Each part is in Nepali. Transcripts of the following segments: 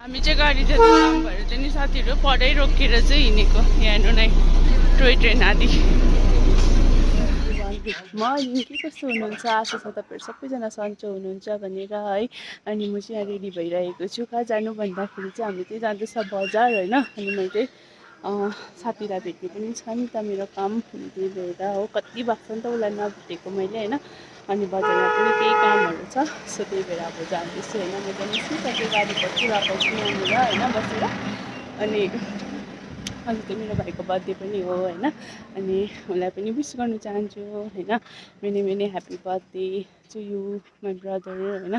हामी चाहिँ गाडी जाँदा काम भएर चाहिँ नि साथीहरू पढाइ रोकेर चाहिँ हिँडेको यहाँ हेर्नु नै टोय ट्रेन आदि। मर्निङ के कस्तो हुनुहुन्छ, आशा छ तपाईँहरू सबैजना सन्चो हुनुहुन्छ भनेर है। अनि म चाहिँ यहाँ रेडी भइरहेको छु। कहाँ जानु भन्दाखेरि चाहिँ हामी चाहिँ जाँदैछ बजार होइन। अनि मैले साथीलाई भेट्ने पनि छ नि त मेरो काम, त्यही भएर हो। कति भएको छ नि त उसलाई नभेटेको मैले होइन। अनि बजारमा पनि केही कामहरू छ, सो त्यही भएर अब जाँदैछु होइन। म पनि सिधै गाडी पर्खिरहेको छु यहाँनिर होइन बसेर। अनि आज त मेरो भाइको बर्थडे पनि हो होइन। अनि उसलाई पनि विस गर्नु चाहन्छु होइन। Many many happy birthday to you my brother होइन।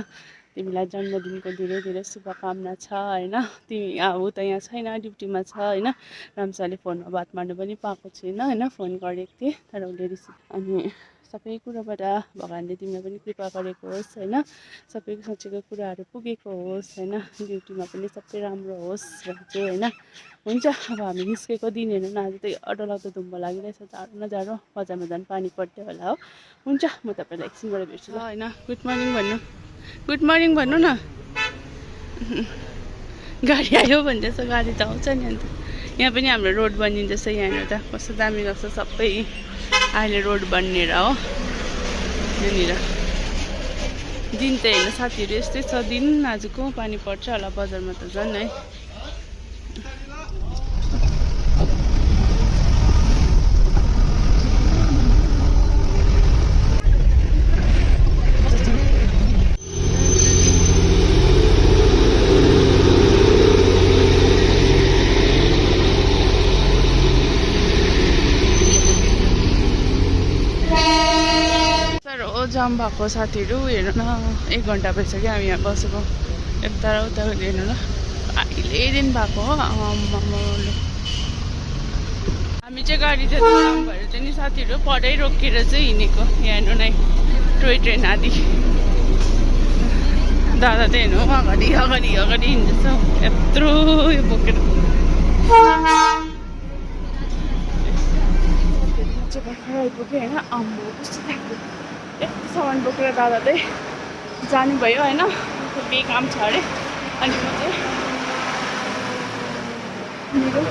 तिमीलाई जन्मदिनको धेरै धेरै शुभकामना छ होइन। तिमी ऊ त यहाँ छैन, ड्युटीमा छ होइन। राम्रोसँगले फोनमा बात मार्नु पनि पाएको छैन होइन। फोन गरेको थिएँ तर उसले रिसिभ। अनि सबै कुराबाट भगवान्ले तिमीलाई पनि कृपा गरेको होस् होइन। सबै सोचेको कुराहरू पुगेको होस् होइन। ड्युटीमा पनि सबै राम्रो होस् भन्छु होइन। हुन्छ अब हामी निस्केको दिन हेर्नु न, आज त डरलाग्दो धुम्म लागिरहेछ, जाडो न जाडो। बजारमा झन् पानी पर्दै होला हो। हुन्छ म तपाईँलाई एकछिनबाट भेट्छु ल होइन। गुड मर्निङ भन्नु, गुड मर्निङ भन्नु न। गाडी आयो भन्दैछ, गाडी त आउँछ नि अन्त। यहाँ पनि हाम्रो रोड बनिँदैछ यहाँ हेर्नु त कस्तो दामी लाग्छ। सबै अहिले रोड बनिएर हो यहाँनिर। दिन त हेर्नु साथीहरू यस्तै छ दिन आजको। पानी पर्छ होला बजारमा त झन् है। जाम भएको साथीहरू हेर्नु न, 1 घन्टा भइसक्यो हामी यहाँ बसेको। यता र उता हेर्नु न, अहिलेदेखि भएको हो। हामी चाहिँ गाडी जाँदा काम भएर चाहिँ नि साथीहरू पढाइ रोकेर चाहिँ हिँडेको यहाँ हेर्नु नै टोय ट्रेन आदि। दादा चाहिँ हेर्नु अगाडि अगाडि अगाडि हिँड्दैछ यत्रो यो बोकेर। भर्खर आइपुग्यो होइन। आम्बो कस्तो थाक्यो, यति सामान बोकेर दादा चाहिँ जानुभयो होइन। केही काम छ अरे। अनि म चाहिँ मेरो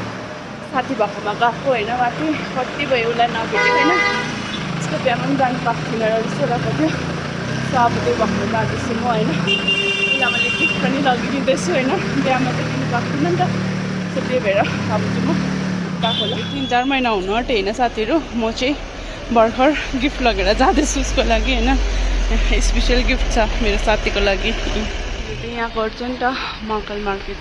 साथी भएकोमा गएको होइन माथि। कति भयो उसलाई नभेटेको होइन। उसको बिहामा पनि जानु पाएको थिएन र जस्तो गएको थियो। सो अब त्यो भएकोमा जाँदैछु म होइन। उसलाई मैले गिफ्ट पनि लगिदिँदैछु होइन। बिहामा चाहिँ दिनु पाएको थिएन नि त। सो त्यही भएर अब चाहिँ म गएको होला। 3-4 महिना हुनु आँट्यो होइन साथीहरू। म चाहिँ भर्खर गिफ्ट लगेर जाँदैछु उसको लागि होइन। स्पेसल गिफ्ट छ मेरो साथीको लागि। यहाँ गर्छु नि त महाकाल मार्केट।